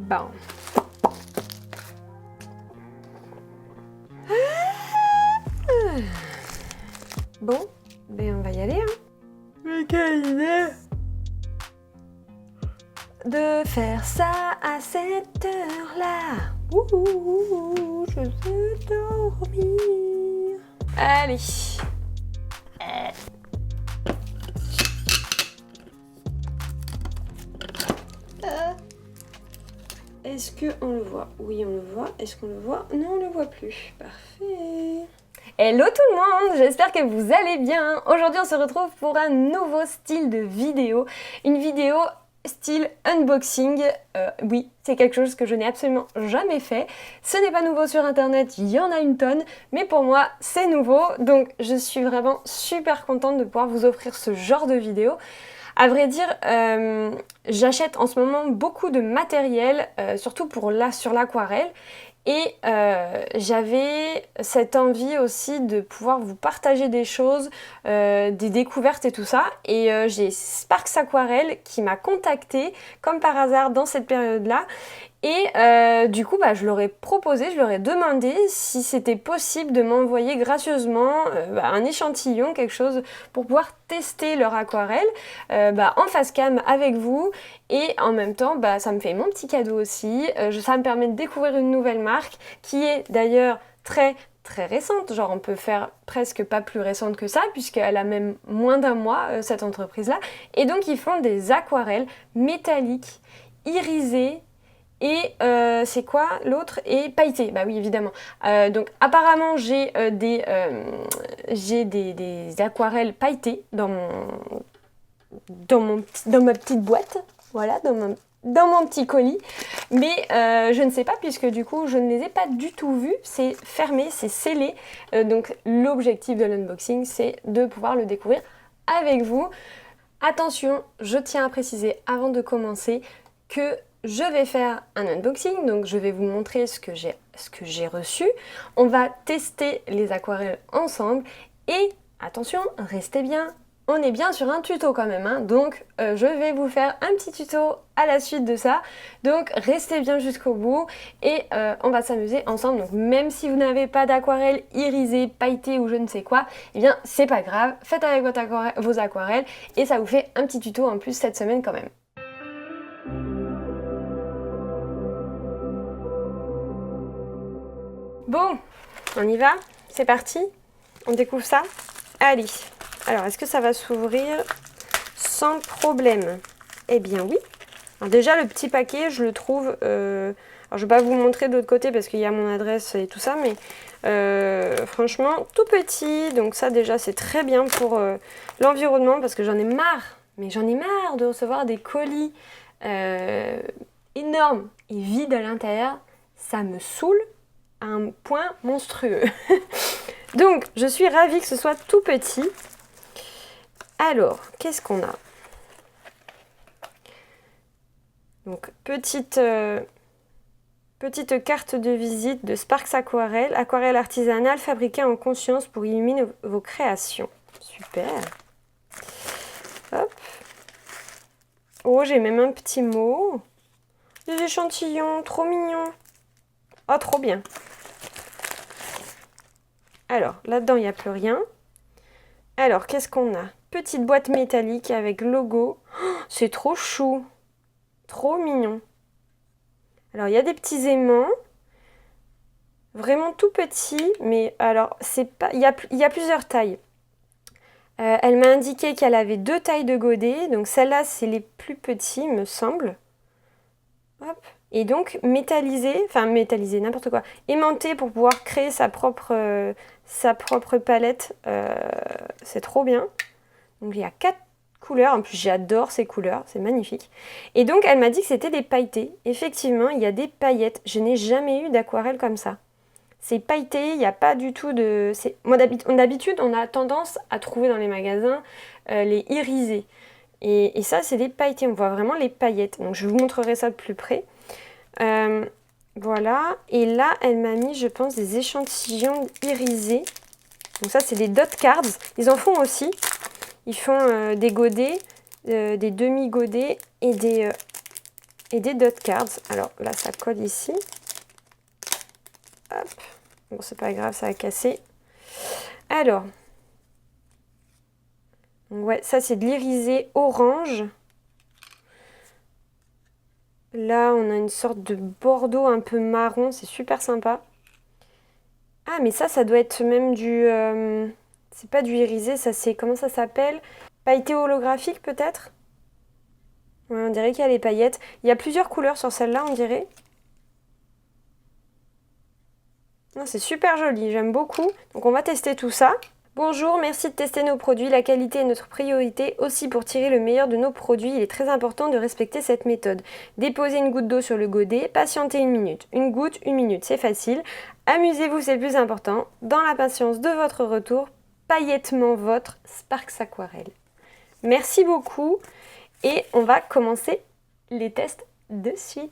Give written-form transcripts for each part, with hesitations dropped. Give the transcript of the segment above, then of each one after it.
Bon. Bon, ben on va y aller, hein. Mais quelle idée de faire ça à cette heure-là. Ouh, je veux dormir. Allez. Est-ce qu'on le voit? Oui, on le voit. Est-ce qu'on le voit? Non, on le voit plus. Parfait. Hello tout le monde, j'espère que vous allez bien. Aujourd'hui, on se retrouve pour un nouveau style de vidéo. Une vidéo style unboxing. Oui, c'est quelque chose que je n'ai absolument jamais fait. Ce n'est pas nouveau sur internet, il y en a une tonne. Mais pour moi, c'est nouveau. Donc, je suis vraiment super contente de pouvoir vous offrir ce genre de vidéo. À vrai dire, j'achète en ce moment beaucoup de matériel, surtout sur l'aquarelle. Et j'avais cette envie aussi de pouvoir vous partager des choses, des découvertes et tout ça. Et j'ai Sparks Aquarelle qui m'a contactée, comme par hasard, dans cette période-là. Et du coup, je leur ai proposé, je leur ai demandé si c'était possible de m'envoyer gracieusement un échantillon, quelque chose pour pouvoir tester leur aquarelle en face cam avec vous. Et en même temps, ça me fait mon petit cadeau aussi. Ça me permet de découvrir une nouvelle marque qui est d'ailleurs très récente. Genre on peut faire presque pas plus récente que ça puisqu'elle a même moins d'un mois cette entreprise-là. Et donc ils font des aquarelles métalliques, irisées. Et c'est quoi l'autre? Et pailleté, bah oui évidemment. Donc apparemment j'ai des aquarelles pailletées dans ma petite boîte, voilà, dans mon petit colis. Mais je ne sais pas puisque du coup je ne les ai pas du tout vues. C'est fermé, c'est scellé. Donc l'objectif de l'unboxing c'est de pouvoir le découvrir avec vous. Attention, je tiens à préciser avant de commencer que je vais faire un unboxing, donc je vais vous montrer ce que j'ai reçu. On va tester les aquarelles ensemble et attention, restez bien, on est bien sur un tuto quand même, hein, donc je vais vous faire un petit tuto à la suite de ça. Donc restez bien jusqu'au bout et on va s'amuser ensemble. Donc même si vous n'avez pas d'aquarelle irisée, pailletée ou je ne sais quoi, eh bien c'est pas grave, faites avec vos aquarelles et ça vous fait un petit tuto en plus cette semaine quand même. Bon, on y va? C'est parti? On découvre ça? Allez. Alors, est-ce que ça va s'ouvrir sans problème? Eh bien oui. Alors déjà, le petit paquet, je le trouve... Alors, je vais pas vous montrer de l'autre côté parce qu'il y a mon adresse et tout ça, mais franchement, tout petit. Donc ça, déjà, c'est très bien pour l'environnement parce que j'en ai marre. Mais j'en ai marre de recevoir des colis énormes et vides à l'intérieur. Ça me saoule à un point monstrueux. Donc, je suis ravie que ce soit tout petit. Alors, qu'est-ce qu'on a? Donc, petite carte de visite de Sparks Aquarelle, aquarelle artisanale fabriquée en conscience pour illuminer vos créations. Super. Hop. Oh, j'ai même un petit mot. Des échantillons, trop mignons. Oh, trop bien. Alors, là-dedans, il n'y a plus rien. Alors, qu'est-ce qu'on a? Petite boîte métallique avec logo. Oh, c'est trop chou. Trop mignon. Alors, il y a des petits aimants. Vraiment tout petits. Mais alors, c'est pas... il y a plusieurs tailles. Elle m'a indiqué qu'elle avait 2 tailles de godets. Donc, celle-là, c'est les plus petits, me semble. Hop. Et donc métallisé, n'importe quoi, aimanté pour pouvoir créer sa propre palette, c'est trop bien. Donc il y a 4 couleurs, en plus j'adore ces couleurs, c'est magnifique. Et donc elle m'a dit que c'était des pailletés, effectivement il y a des paillettes, je n'ai jamais eu d'aquarelle comme ça. C'est pailleté, il n'y a pas du tout de... Moi d'habitude on a tendance à trouver dans les magasins les irisés. Et ça c'est des pailletés, on voit vraiment les paillettes, donc je vous montrerai ça de plus près. Voilà, et là elle m'a mis je pense des échantillons irisés. Donc ça c'est des dot cards, ils en font aussi. Ils font des godets, des demi-godets et des et des dot cards. Alors là, ça colle ici. Hop. Bon, c'est pas grave, ça a cassé. Alors, ouais, ça c'est de l'irisé orange. Là, on a une sorte de bordeaux un peu marron, c'est super sympa. Ah, mais ça doit être même du... c'est pas du irisé, ça c'est... Comment ça s'appelle? Pailleté holographique peut-être? Ouais, on dirait qu'il y a les paillettes. Il y a plusieurs couleurs sur celle-là, on dirait. C'est super joli, j'aime beaucoup. Donc on va tester tout ça. Bonjour, merci de tester nos produits. La qualité est notre priorité. Aussi, pour tirer le meilleur de nos produits, il est très important de respecter cette méthode. Déposez une goutte d'eau sur le godet, patientez 1 minute. Une goutte, 1 minute, c'est facile. Amusez-vous, c'est le plus important. Dans la patience de votre retour, paillettement votre Sparks Aquarelle. Merci beaucoup et on va commencer les tests de suite.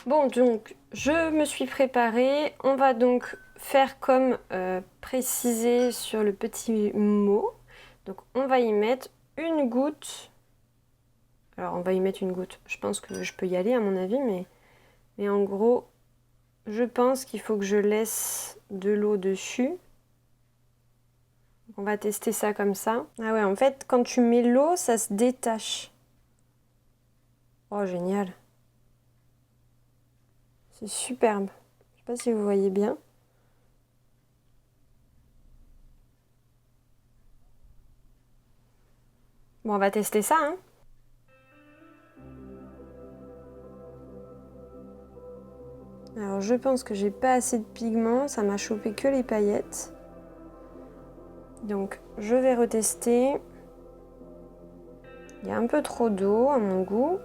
Bon, donc, je me suis préparée. On va donc faire comme précisé sur le petit mot. Donc, on va y mettre une goutte. Alors, on va y mettre une goutte. Je pense que je peux y aller, à mon avis, mais en gros, je pense qu'il faut que je laisse de l'eau dessus. On va tester ça comme ça. Ah ouais, en fait, quand tu mets l'eau, ça se détache. Oh, génial. C'est superbe. Je sais pas si vous voyez bien. Bon, on va tester ça, hein. Alors, je pense que j'ai pas assez de pigments. Ça m'a chopé que les paillettes. Donc, je vais retester. Il y a un peu trop d'eau à mon goût.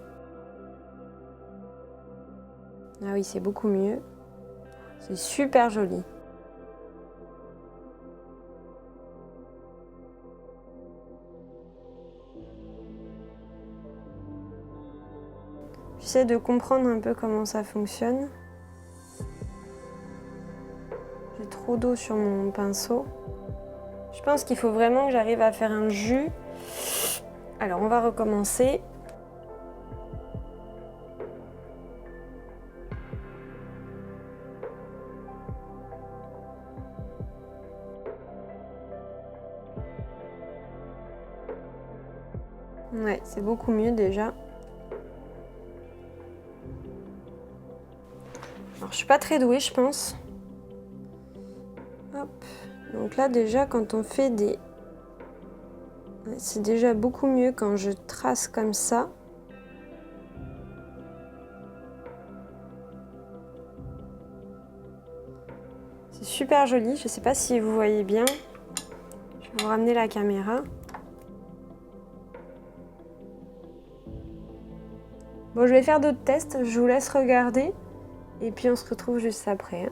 Ah oui, c'est beaucoup mieux. C'est super joli. J'essaie de comprendre un peu comment ça fonctionne. J'ai trop d'eau sur mon pinceau. Je pense qu'il faut vraiment que j'arrive à faire un jus. Alors, on va recommencer. Ouais, c'est beaucoup mieux déjà. Alors, je suis pas très douée, je pense. Hop. Donc là, déjà, quand on fait des... C'est déjà beaucoup mieux quand je trace comme ça. C'est super joli. Je sais pas si vous voyez bien. Je vais vous ramener la caméra. Bon, je vais faire d'autres tests. Je vous laisse regarder. Et puis, on se retrouve juste après. Hein.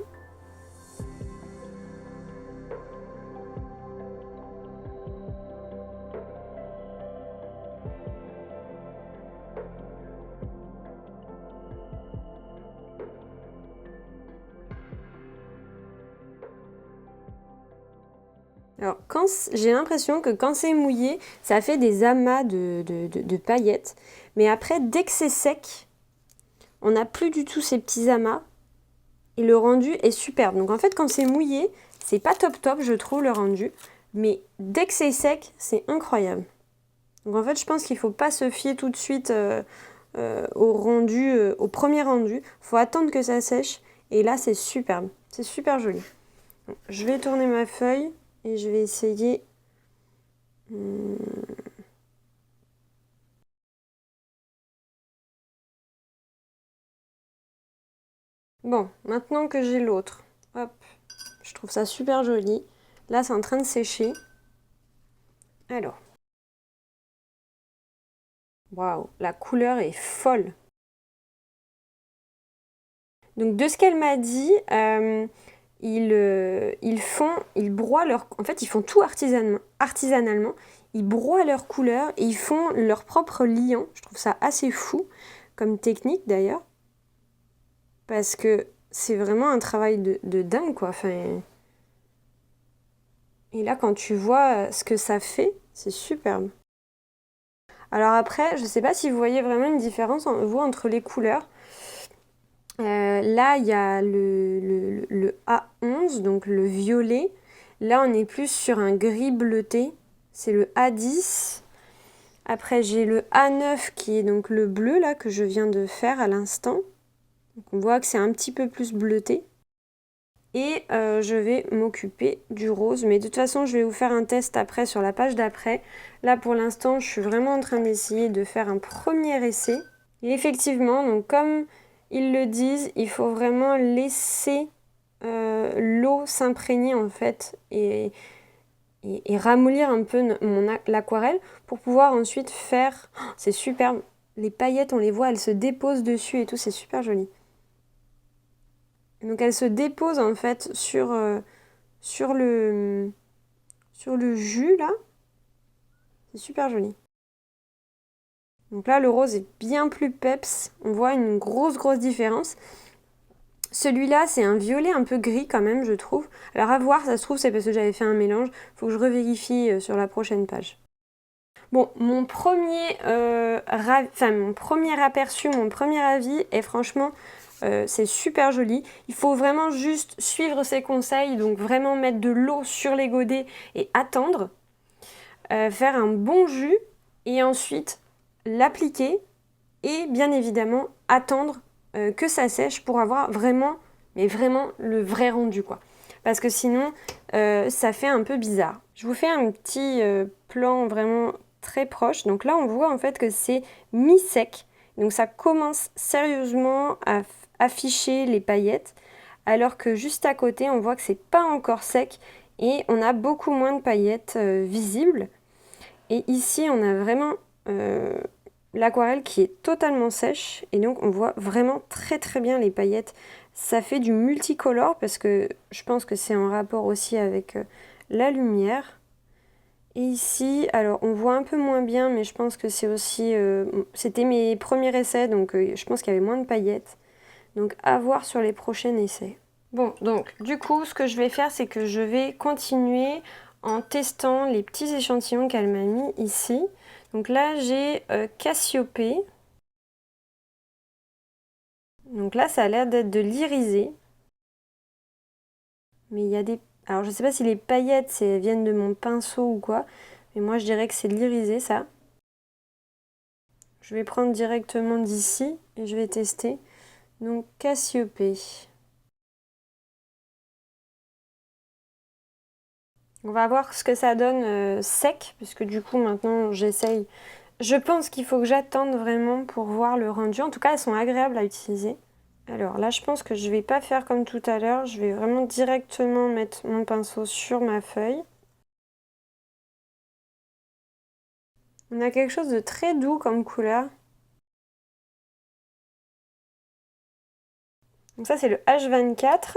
Alors, j'ai l'impression que quand c'est mouillé, ça fait des amas de paillettes. Mais après, dès que c'est sec, on n'a plus du tout ces petits amas. Et le rendu est superbe. Donc en fait, quand c'est mouillé, c'est pas top top, je trouve, le rendu. Mais dès que c'est sec, c'est incroyable. Donc en fait, je pense qu'il ne faut pas se fier tout de suite au rendu, au premier rendu. Il faut attendre que ça sèche. Et là, c'est superbe. C'est super joli. Donc, je vais tourner ma feuille. Et je vais essayer... Bon, maintenant que j'ai l'autre, hop, je trouve ça super joli. Là, c'est en train de sécher. Alors. Waouh, la couleur est folle. Donc de ce qu'elle m'a dit, ils broient en fait, ils font tout artisanalement. Ils broient leurs couleurs et ils font leur propre liant. Je trouve ça assez fou comme technique d'ailleurs. Parce que c'est vraiment un travail de dingue, quoi. Enfin, et là, quand tu vois ce que ça fait, c'est superbe. Alors après, je ne sais pas si vous voyez vraiment une différence entre les couleurs. Là, il y a le A11, donc le violet. Là, on est plus sur un gris bleuté. C'est le A10. Après, j'ai le A9 qui est donc le bleu, là, que je viens de faire à l'instant. Donc, on voit que c'est un petit peu plus bleuté. Et je vais m'occuper du rose. Mais de toute façon, je vais vous faire un test après sur la page d'après. Là, pour l'instant, je suis vraiment en train d'essayer de faire un premier essai. Et effectivement, donc comme ils le disent, il faut vraiment laisser l'eau s'imprégner en fait et ramollir un peu l'aquarelle pour pouvoir ensuite faire... Oh, c'est superbe. Les paillettes, on les voit, elles se déposent dessus et tout, c'est super joli. Donc elles se déposent en fait sur le jus là. C'est super joli. Donc là, le rose est bien plus peps. On voit une grosse différence. Celui-là, c'est un violet un peu gris quand même, je trouve. Alors à voir, ça se trouve, c'est parce que j'avais fait un mélange. Faut que je revérifie sur la prochaine page. Bon, mon premier aperçu, mon premier avis est franchement, c'est super joli. Il faut vraiment juste suivre ses conseils, donc vraiment mettre de l'eau sur les godets et attendre. Faire un bon jus et ensuite l'appliquer et bien évidemment attendre que ça sèche pour avoir vraiment, mais vraiment le vrai rendu quoi. Parce que sinon ça fait un peu bizarre. Je vous fais un petit plan vraiment très proche. Donc là on voit en fait que c'est mi-sec. Donc ça commence sérieusement à afficher les paillettes. Alors que juste à côté on voit que c'est pas encore sec et on a beaucoup moins de paillettes visibles. Et ici on a vraiment l'aquarelle qui est totalement sèche et donc on voit vraiment très bien les paillettes. Ça fait du multicolore parce que je pense que c'est en rapport aussi avec la lumière. Et ici, alors on voit un peu moins bien mais je pense que c'est aussi... c'était mes premiers essais donc je pense qu'il y avait moins de paillettes. Donc à voir sur les prochains essais. Bon, donc du coup ce que je vais faire c'est que je vais continuer en testant les petits échantillons qu'elle m'a mis ici. Donc là, j'ai Cassiopée. Donc là, ça a l'air d'être de l'irisé. Mais il y a des... Alors, je sais pas si les paillettes viennent de mon pinceau ou quoi. Mais moi, je dirais que c'est de l'irisé, ça. Je vais prendre directement d'ici et je vais tester. Donc, Cassiopée. On va voir ce que ça donne sec. Puisque du coup, maintenant, j'essaye... Je pense qu'il faut que j'attende vraiment pour voir le rendu. En tout cas, elles sont agréables à utiliser. Alors là, je pense que je vais pas faire comme tout à l'heure. Je vais vraiment directement mettre mon pinceau sur ma feuille. On a quelque chose de très doux comme couleur. Donc ça, c'est le H24.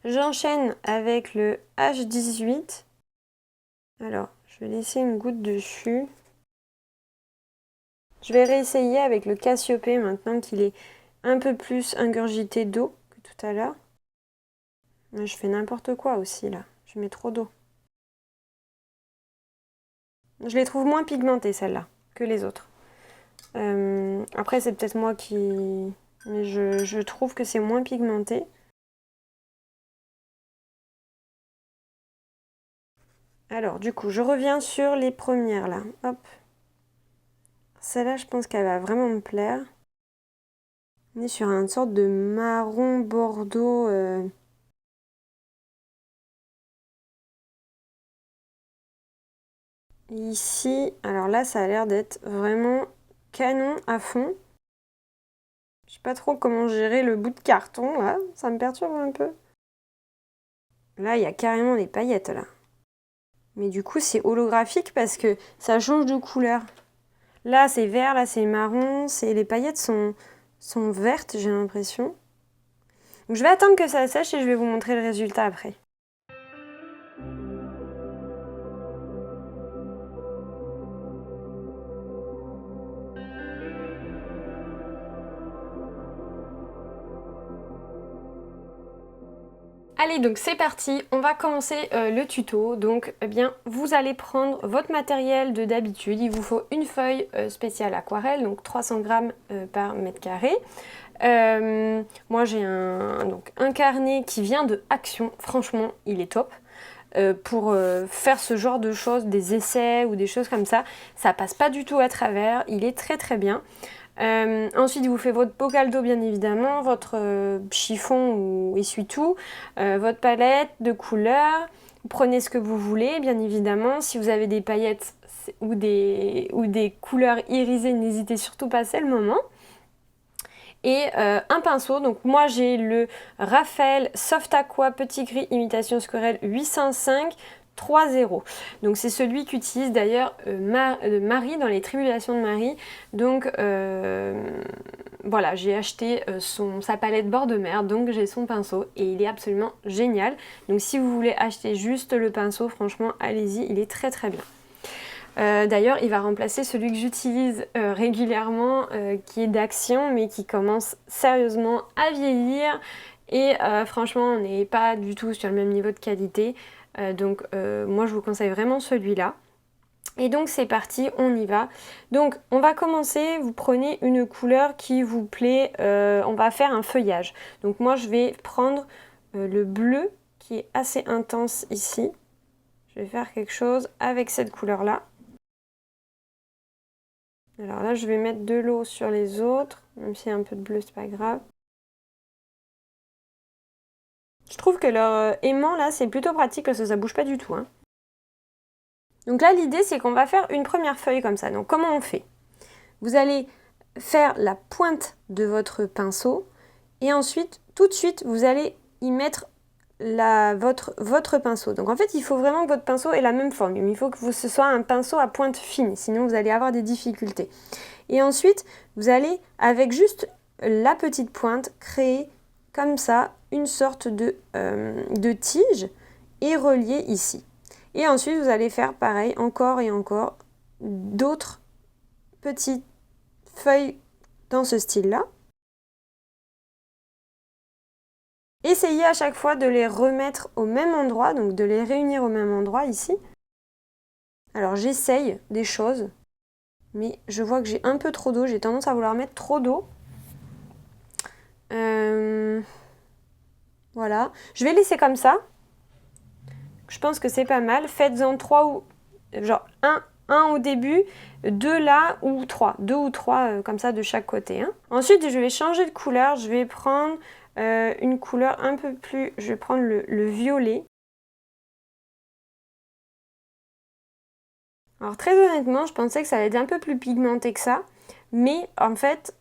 J'enchaîne avec le H18. Alors, je vais laisser une goutte dessus. Je vais réessayer avec le Cassiopée maintenant qu'il est un peu plus ingurgité d'eau que tout à l'heure. Je fais n'importe quoi aussi là. Je mets trop d'eau. Je les trouve moins pigmentées celles-là que les autres. Après c'est peut-être moi qui... Mais je trouve que c'est moins pigmenté. Alors du coup je reviens sur les premières là. Hop. Celle-là je pense qu'elle va vraiment me plaire. On est sur une sorte de marron bordeaux. Ici, alors là ça a l'air d'être vraiment canon à fond. Je sais pas trop comment gérer le bout de carton là, ça me perturbe un peu. Là il y a carrément des paillettes là. Mais du coup c'est holographique parce que ça change de couleur. Là c'est vert, là c'est marron, les paillettes sont vertes j'ai l'impression. Donc je vais attendre que ça sèche et je vais vous montrer le résultat après. Allez, donc c'est parti, on va commencer le tuto. Donc eh bien, vous allez prendre votre matériel de d'habitude. Il vous faut une feuille spéciale aquarelle, donc 300 grammes par mètre carré. Moi j'ai un carnet qui vient de Action, franchement il est top. Pour faire ce genre de choses, des essais ou des choses comme ça passe pas du tout à travers, il est très très bien. Ensuite, il vous fait votre bocal d'eau bien évidemment, votre chiffon ou essuie-tout, votre palette de couleurs. Prenez ce que vous voulez, bien évidemment. Si vous avez des paillettes ou des couleurs irisées, n'hésitez surtout pas, c'est le moment. Et un pinceau, donc moi j'ai le Raphaël Soft Aqua Petit Gris Imitation Squirrel 805 3.0. Donc c'est celui qu'utilise d'ailleurs Marie dans les Tribulations de Marie. Donc voilà, j'ai acheté sa palette bord de mer, donc j'ai son pinceau et il est absolument génial. Donc si vous voulez acheter juste le pinceau, franchement allez-y, il est très très bien. D'ailleurs, il va remplacer celui que j'utilise régulièrement, qui est d'Action, mais qui commence sérieusement à vieillir. Et franchement, on n'est pas du tout sur le même niveau de qualité. Donc moi, je vous conseille vraiment celui-là. Et donc c'est parti, on y va. Donc on va commencer, vous prenez une couleur qui vous plaît, on va faire un feuillage. Donc moi, je vais prendre le bleu qui est assez intense ici. Je vais faire quelque chose avec cette couleur-là. Alors là, je vais mettre de l'eau sur les autres, même s'il y a un peu de bleu, c'est pas grave. Je trouve que leur aimant, là, c'est plutôt pratique parce que ça bouge pas du tout. Hein. Donc là, l'idée, c'est qu'on va faire une première feuille comme ça. Donc comment on fait? Vous allez faire la pointe de votre pinceau et ensuite, tout de suite, vous allez y mettre votre pinceau. Donc en fait, il faut vraiment que votre pinceau ait la même forme. Il faut que ce soit un pinceau à pointe fine, sinon vous allez avoir des difficultés. Et ensuite, vous allez, avec juste la petite pointe, créer comme ça une sorte de tige et relier ici. Et ensuite, vous allez faire pareil, encore et encore, d'autres petites feuilles dans ce style-là. Essayez à chaque fois de les remettre au même endroit, donc de les réunir au même endroit ici. Alors j'essaye des choses, mais je vois que j'ai un peu trop d'eau, j'ai tendance à vouloir mettre trop d'eau. Voilà, je vais laisser comme ça. Je pense que c'est pas mal. Faites-en 3 ou... genre un au début, 2 là ou 3. 2 ou 3 comme ça de chaque côté. Hein. Ensuite, je vais changer de couleur. Je vais prendre une couleur un peu plus... Je vais prendre le violet. Alors très honnêtement, je pensais que ça allait être un peu plus pigmenté que ça. Mais en fait,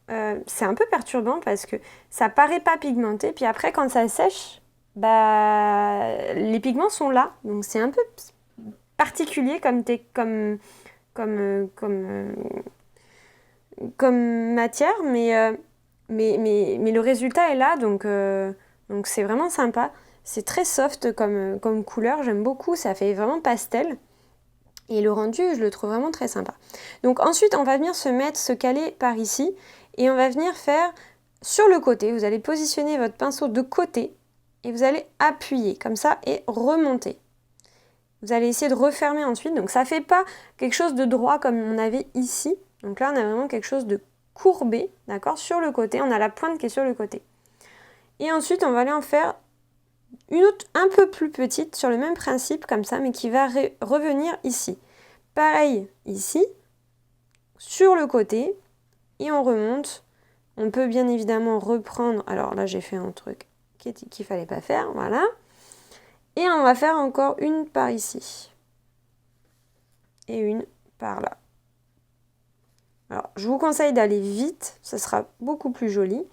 c'est un peu perturbant parce que ça paraît pas pigmenté. Puis après, quand ça sèche, bah, les pigments sont là. Donc c'est un peu particulier comme matière. Mais le résultat est là. Donc c'est vraiment sympa. C'est très soft comme couleur. J'aime beaucoup. Ça fait vraiment pastel. Et le rendu, je le trouve vraiment très sympa. Donc ensuite, on va venir se caler par ici. Et on va venir faire sur le côté. Vous allez positionner votre pinceau de côté. Et vous allez appuyer comme ça et remonter. Vous allez essayer de refermer ensuite. Donc ça ne fait pas quelque chose de droit comme on avait ici. Donc là, on a vraiment quelque chose de courbé, d'accord, sur le côté. On a la pointe qui est sur le côté. Et ensuite, on va aller en faire une autre un peu plus petite sur le même principe comme ça, mais qui va revenir ici. Pareil ici, sur le côté, et on remonte. On peut bien évidemment reprendre, alors là j'ai fait un truc qu'il fallait pas faire, voilà. Et on va faire encore une par ici. Et une par là. Alors je vous conseille d'aller vite, ça sera beaucoup plus joli.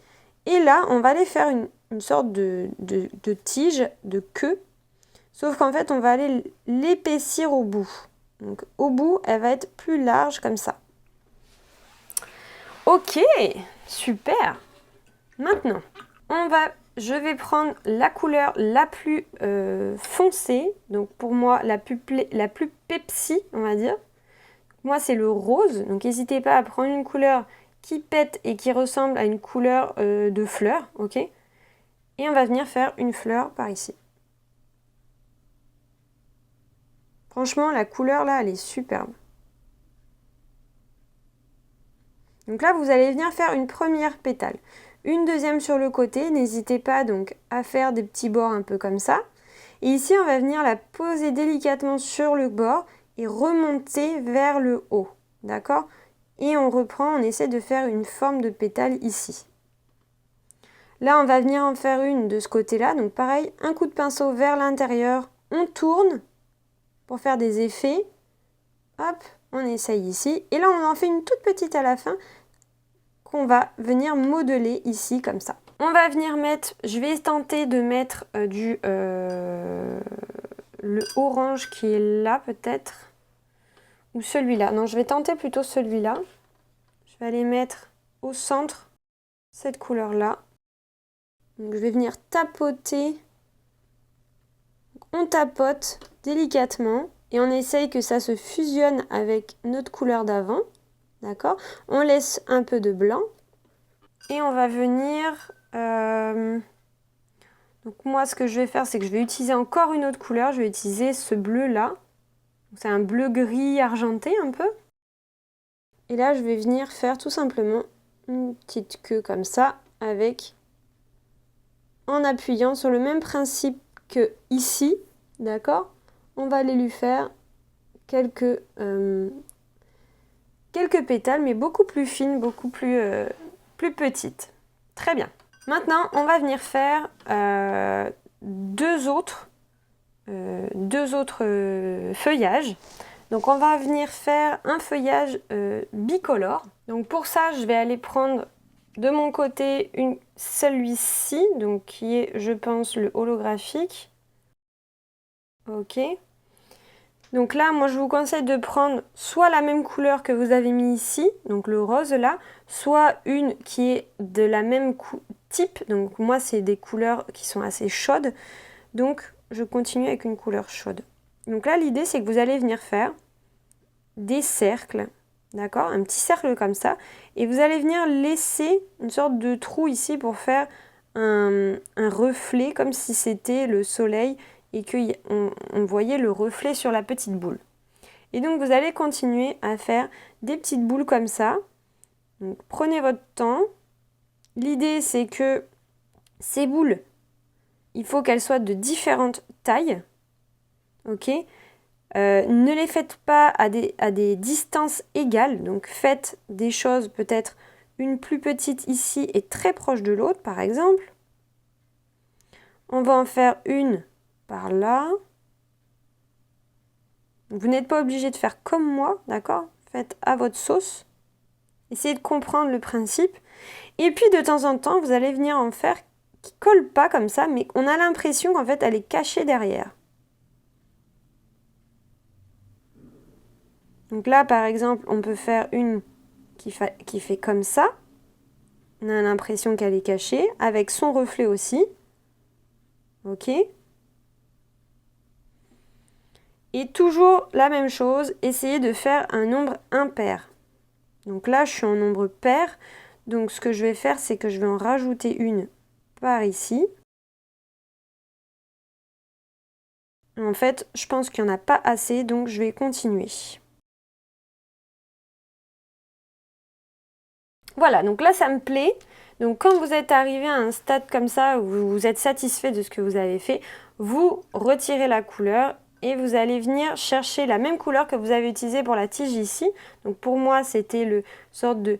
Et là, on va aller faire une sorte de tige, de queue. Sauf qu'en fait, on va aller l'épaissir au bout. Donc au bout, elle va être plus large comme ça. Ok, super. Maintenant, on va je vais prendre la couleur la plus foncée. Donc pour moi, la plus Pepsi, on va dire. Moi, c'est le rose. Donc n'hésitez pas à prendre une couleur qui pète et qui ressemble à une couleur de fleur. Ok? Et on va venir faire une fleur par ici. Franchement, la couleur là, elle est superbe. Donc là, vous allez venir faire une première pétale. Une deuxième sur le côté. N'hésitez pas donc à faire des petits bords un peu comme ça. Et ici, on va venir la poser délicatement sur le bord et remonter vers le haut. D'accord? Et on reprend, on essaie de faire une forme de pétale ici. Là, on va venir en faire une de ce côté-là. Donc pareil, un coup de pinceau vers l'intérieur. On tourne pour faire des effets. Hop, on essaye ici. Et là, on en fait une toute petite à la fin qu'on va venir modeler ici comme ça. On va venir mettre, je vais tenter de mettre le orange qui est là peut-être. Ou celui-là. Non, je vais tenter plutôt celui-là. Je vais aller mettre au centre cette couleur-là. Donc je vais venir tapoter. On tapote délicatement et on essaye que ça se fusionne avec notre couleur d'avant. D'accord? On laisse un peu de blanc. Et on va venir... Donc moi, ce que je vais faire, c'est que je vais utiliser encore une autre couleur. Je vais utiliser ce bleu-là. C'est un bleu gris argenté un peu. Et là, je vais venir faire tout simplement une petite queue comme ça, avec, en appuyant sur le même principe que ici, d'accord? On va aller lui faire quelques pétales, mais beaucoup plus fines, beaucoup plus petites. Très bien. Maintenant, on va venir faire deux autres feuillages. Donc on va venir faire un feuillage bicolore. Donc pour ça, je vais aller prendre de mon côté celui-ci, donc qui est, je pense, le holographique. Ok. Donc là, moi je vous conseille de prendre soit la même couleur que vous avez mis ici, donc le rose là, soit une qui est de la même type. Donc moi c'est des couleurs qui sont assez chaudes. Donc je continue avec une couleur chaude. Donc là l'idée c'est que vous allez venir faire des cercles, d'accord? Un petit cercle comme ça. Et vous allez venir laisser une sorte de trou ici pour faire un reflet comme si c'était le soleil et qu'on voyait le reflet sur la petite boule. Et donc vous allez continuer à faire des petites boules comme ça. Donc prenez votre temps. L'idée c'est que ces boules, il faut qu'elles soient de différentes tailles. Ok? Ne les faites pas à des distances égales. Donc faites des choses peut-être une plus petite ici et très proche de l'autre par exemple. On va en faire une par là. Vous n'êtes pas obligé de faire comme moi, d'accord? Faites à votre sauce. Essayez de comprendre le principe. Et puis de temps en temps, vous allez venir en faire qui ne colle pas comme ça, mais on a l'impression qu'en fait elle est cachée derrière. Donc là, par exemple, on peut faire une qui fait comme ça. On a l'impression qu'elle est cachée, avec son reflet aussi. Ok? Et toujours la même chose, essayez de faire un nombre impair. Donc là, je suis en nombre pair. Donc ce que je vais faire, c'est que je vais en rajouter une par ici. En fait, je pense qu'il n'y en a pas assez, donc je vais continuer. Voilà, donc là, ça me plaît. Donc quand vous êtes arrivé à un stade comme ça, où vous êtes satisfait de ce que vous avez fait, vous retirez la couleur et vous allez venir chercher la même couleur que vous avez utilisée pour la tige ici. Donc pour moi, c'était le sorte de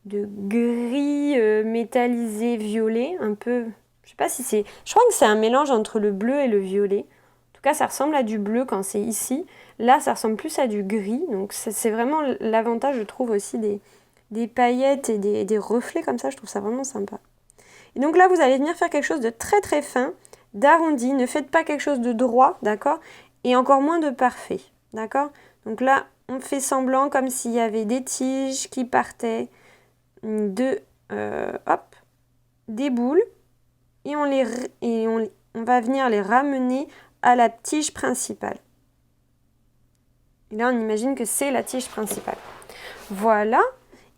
gris métallisé violet, un peu, je sais pas si c'est, je crois que c'est un mélange entre le bleu et le violet. En tout cas, ça ressemble à du bleu quand c'est ici. Là, ça ressemble plus à du gris. Donc c'est vraiment l'avantage, je trouve, aussi des paillettes et des reflets comme ça, je trouve ça vraiment sympa. Et donc là, vous allez venir faire quelque chose de très très fin, d'arrondi. Ne faites pas quelque chose de droit, d'accord? Et encore moins de parfait, d'accord? Donc là, on fait semblant comme s'il y avait des tiges qui partaient des boules. et on va venir les ramener à la tige principale. Et là, on imagine que c'est la tige principale. Voilà.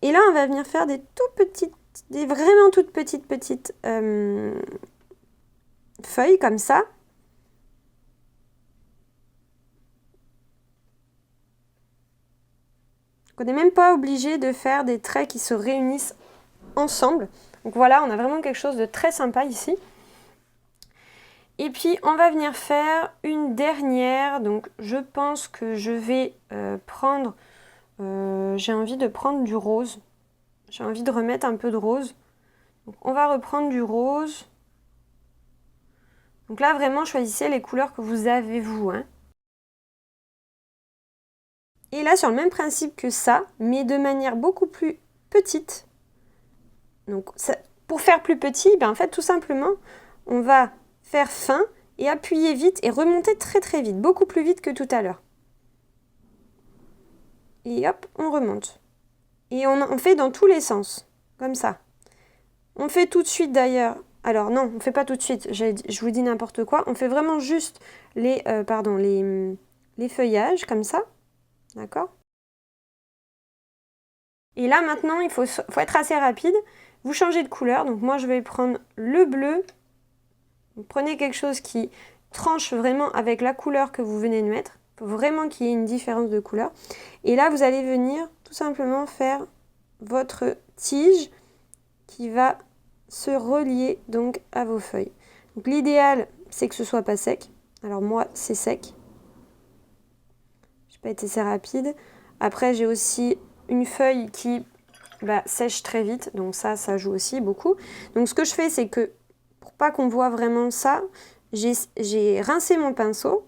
Et là, on va venir faire des vraiment toutes petites feuilles comme ça. On n'est même pas obligé de faire des traits qui se réunissent ensemble. Donc voilà, on a vraiment quelque chose de très sympa ici. Et puis, on va venir faire une dernière. Donc, je pense que je vais prendre... j'ai envie de prendre du rose. J'ai envie de remettre un peu de rose. Donc, on va reprendre du rose. Donc là, vraiment, choisissez les couleurs que vous avez, vous. Hein. Et là, sur le même principe que ça, mais de manière beaucoup plus petite. Donc, ça, pour faire plus petit, ben, en fait, tout simplement, on va faire fin et appuyer vite et remonter très très vite, beaucoup plus vite que tout à l'heure. Et hop, on remonte. Et on fait dans tous les sens, comme ça. On fait tout de suite d'ailleurs. Alors non, on ne fait pas tout de suite, je vous dis n'importe quoi. On fait vraiment juste les feuillages, comme ça. D'accord ? Et là maintenant, il faut être assez rapide. Vous changez de couleur, donc moi je vais prendre le bleu. Vous prenez quelque chose qui tranche vraiment avec la couleur que vous venez de mettre. Il faut vraiment qu'il y ait une différence de couleur. Et là, vous allez venir tout simplement faire votre tige qui va se relier donc à vos feuilles. Donc l'idéal, c'est que ce soit pas sec. Alors moi, c'est sec. Je n'ai pas été assez rapide. Après, j'ai aussi une feuille qui sèche très vite. Donc ça joue aussi beaucoup. Donc ce que je fais, c'est que pour pas qu'on voit vraiment ça, j'ai rincé mon pinceau,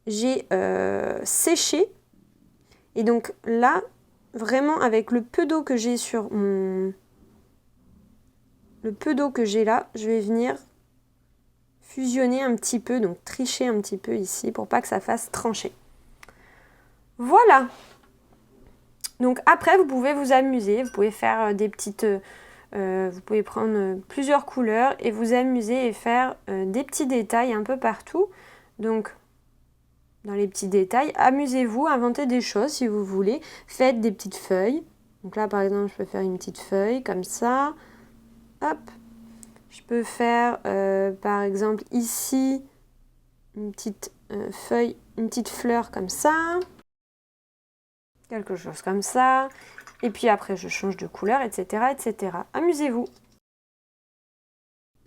j'ai séché. Et donc là, vraiment avec le peu d'eau que j'ai sur mon... Le peu d'eau que j'ai là, je vais venir fusionner un petit peu, donc tricher un petit peu ici pour pas que ça fasse trancher. Voilà. Donc après, vous pouvez vous amuser, vous pouvez faire des petites... vous pouvez prendre plusieurs couleurs et vous amuser et faire des petits détails un peu partout. Donc, dans les petits détails, amusez-vous, inventez des choses si vous voulez. Faites des petites feuilles. Donc là, par exemple, je peux faire une petite feuille comme ça. Hop. Je peux faire, par exemple, ici, une petite feuille, une petite fleur comme ça. Quelque chose comme ça. Et puis après, je change de couleur, etc., etc. Amusez-vous.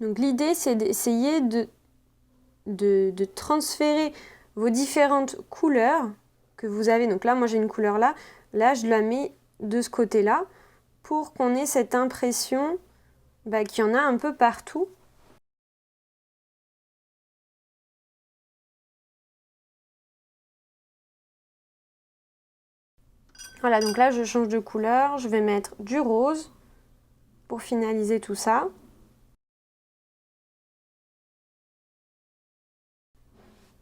Donc l'idée, c'est d'essayer de transférer vos différentes couleurs que vous avez. Donc là, moi, j'ai une couleur là. Là, je la mets de ce côté-là pour qu'on ait cette impression qu'il y en a un peu partout. Voilà, donc là, je change de couleur. Je vais mettre du rose pour finaliser tout ça.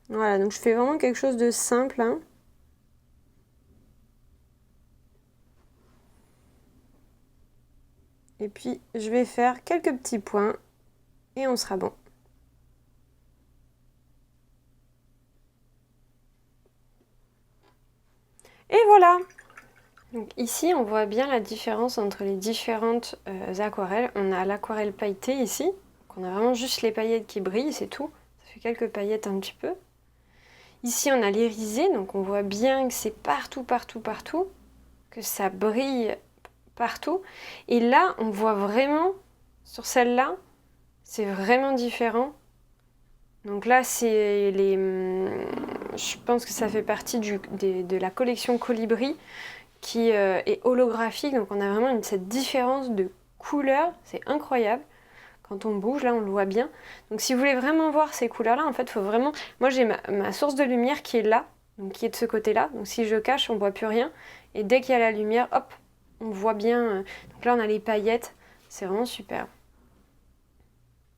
Voilà, donc je fais vraiment quelque chose de simple. Hein. Et puis, je vais faire quelques petits points et on sera bon. Et voilà! Donc ici, on voit bien la différence entre les différentes aquarelles. On a l'aquarelle pailletée ici. Donc on a vraiment juste les paillettes qui brillent, c'est tout. Ça fait quelques paillettes un petit peu. Ici, on a l'irisé, donc on voit bien que c'est partout, partout, partout. Que ça brille partout. Et là, on voit vraiment, sur celle-là, c'est vraiment différent. Donc là, c'est les... Je pense que ça fait partie de la collection Colibri qui est holographique. Donc on a vraiment cette différence de couleur. C'est incroyable. Quand on bouge, là, on le voit bien. Donc si vous voulez vraiment voir ces couleurs-là, en fait, il faut vraiment... Moi, j'ai ma source de lumière qui est là, donc qui est de ce côté-là. Donc si je cache, on ne voit plus rien. Et dès qu'il y a la lumière, hop, on voit bien. Donc là, on a les paillettes. C'est vraiment super.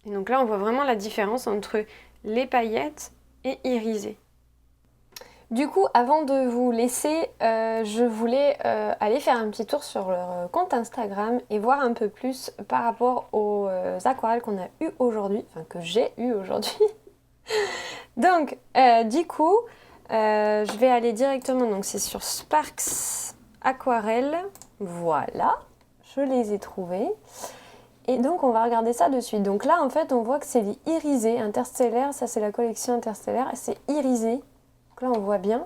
Et donc là, on voit vraiment la différence entre les paillettes et irisées. Du coup, avant de vous laisser, je voulais aller faire un petit tour sur leur compte Instagram et voir un peu plus par rapport aux aquarelles qu'on a eues aujourd'hui, enfin que j'ai eues aujourd'hui. Donc, du coup, je vais aller directement, donc c'est sur Sparks Aquarelle, voilà, je les ai trouvées. Et donc on va regarder ça de suite. Donc là en fait on voit que c'est des irisés interstellaires, ça c'est la collection interstellaire, c'est irisé. Donc là on voit bien.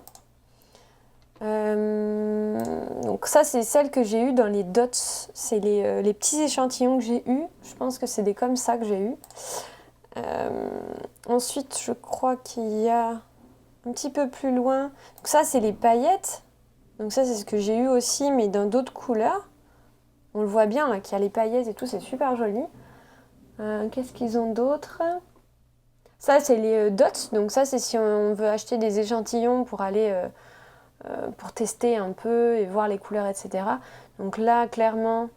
Donc ça c'est celle que j'ai eue dans les dots, c'est les petits échantillons que j'ai eus. Je pense que c'est des comme ça que j'ai eu. Ensuite je crois qu'il y a un petit peu plus loin. Donc ça c'est les paillettes. Donc ça c'est ce que j'ai eu aussi mais dans d'autres couleurs. On le voit bien là qu'il y a les paillettes et tout, c'est super joli. Qu'est-ce qu'ils ont d'autre? Ça c'est les dots, donc ça c'est si on veut acheter des échantillons pour aller pour tester un peu et voir les couleurs, etc. Donc là clairement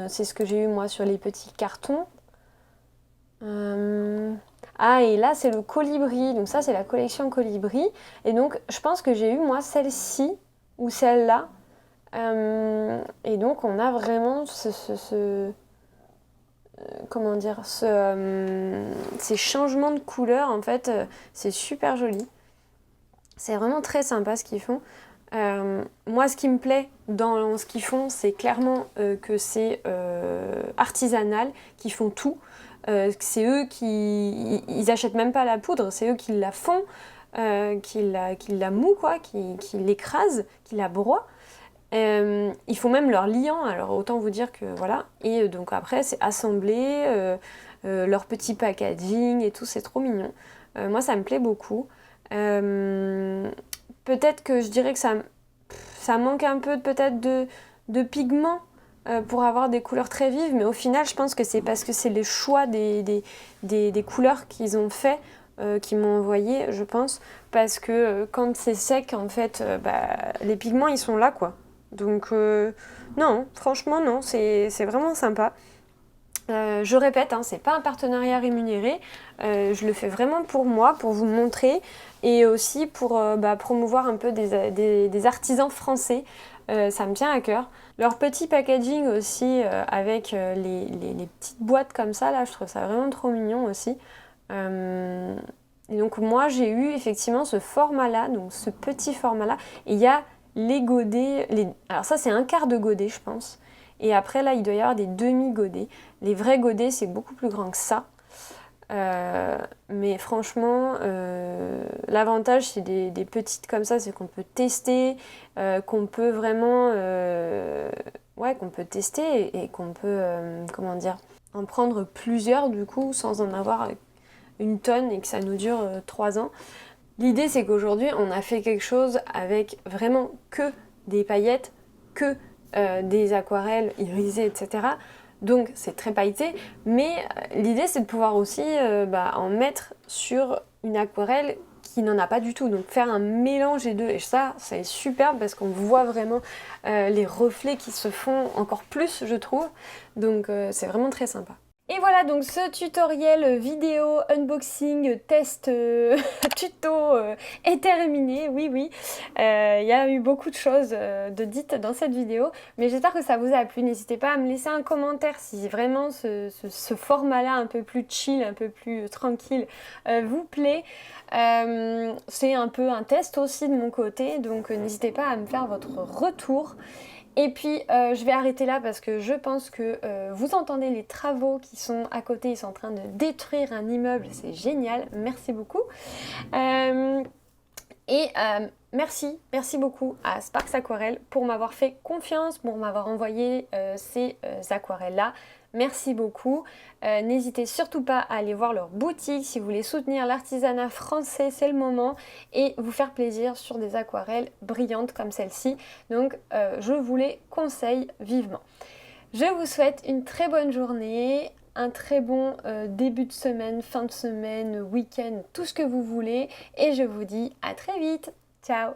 c'est ce que j'ai eu moi sur les petits cartons. Ah et là c'est le colibri, donc ça c'est la collection colibri. Et donc je pense que j'ai eu moi celle-ci ou celle-là. Et donc on a vraiment comment dire, ces changements de couleurs en fait, c'est super joli. C'est vraiment très sympa ce qu'ils font. Moi ce qui me plaît dans ce qu'ils font, c'est clairement que c'est artisanal, qu'ils font tout. C'est eux qui... Ils achètent même pas la poudre, c'est eux qui la font, qui la mouent quoi, qui l'écrasent, qui la broient. Ils font même leur liant, alors autant vous dire que voilà. Et donc après c'est assemblé, leur petit packaging et tout, c'est trop mignon. Moi ça me plaît beaucoup. Peut-être que je dirais que ça manque un peu peut-être de pigments pour avoir des couleurs très vives, mais au final je pense que c'est parce que c'est les choix des couleurs qu'ils ont fait, qu'ils m'ont envoyé, je pense, parce que quand c'est sec en fait, les pigments ils sont là quoi. Donc non, franchement non, c'est vraiment sympa. Je répète, hein, c'est pas un partenariat rémunéré, je le fais vraiment pour moi, pour vous montrer et aussi pour promouvoir un peu des artisans français, ça me tient à cœur. Leur petit packaging aussi avec les petites boîtes comme ça, là je trouve ça vraiment trop mignon aussi. Et donc moi j'ai eu effectivement ce format là, donc ce petit format là, et il y a les godets, alors ça c'est un quart de godet je pense, et après là il doit y avoir des demi-godets. Les vrais godets c'est beaucoup plus grand que ça, mais franchement l'avantage c'est des petites comme ça, c'est qu'on peut tester, qu'on peut vraiment qu'on peut tester et qu'on peut comment dire, en prendre plusieurs du coup sans en avoir une tonne et que ça nous dure 3 ans. L'idée c'est qu'aujourd'hui on a fait quelque chose avec vraiment que des paillettes, que des aquarelles irisées, etc. Donc c'est très pailleté, mais l'idée c'est de pouvoir aussi en mettre sur une aquarelle qui n'en a pas du tout. Donc faire un mélange des deux, et ça c'est superbe parce qu'on voit vraiment les reflets qui se font encore plus je trouve. Donc c'est vraiment très sympa. Et voilà, donc ce tutoriel vidéo, unboxing, test, tuto est terminé, oui. Il y a eu beaucoup de choses de dites dans cette vidéo, mais j'espère que ça vous a plu. N'hésitez pas à me laisser un commentaire si vraiment ce format-là un peu plus chill, un peu plus tranquille vous plaît. C'est un peu un test aussi de mon côté, donc n'hésitez pas à me faire votre retour. Et puis je vais arrêter là parce que je pense que vous entendez les travaux qui sont à côté, ils sont en train de détruire un immeuble, c'est génial, merci beaucoup. Merci beaucoup à Sparks Aquarelle pour m'avoir fait confiance, pour m'avoir envoyé ces aquarelles-là. Merci beaucoup. N'hésitez surtout pas à aller voir leur boutique si vous voulez soutenir l'artisanat français, c'est le moment, et vous faire plaisir sur des aquarelles brillantes comme celle-ci. Donc je vous les conseille vivement. Je vous souhaite une très bonne journée, un très bon début de semaine, fin de semaine, week-end, tout ce que vous voulez, et je vous dis à très vite. Ciao!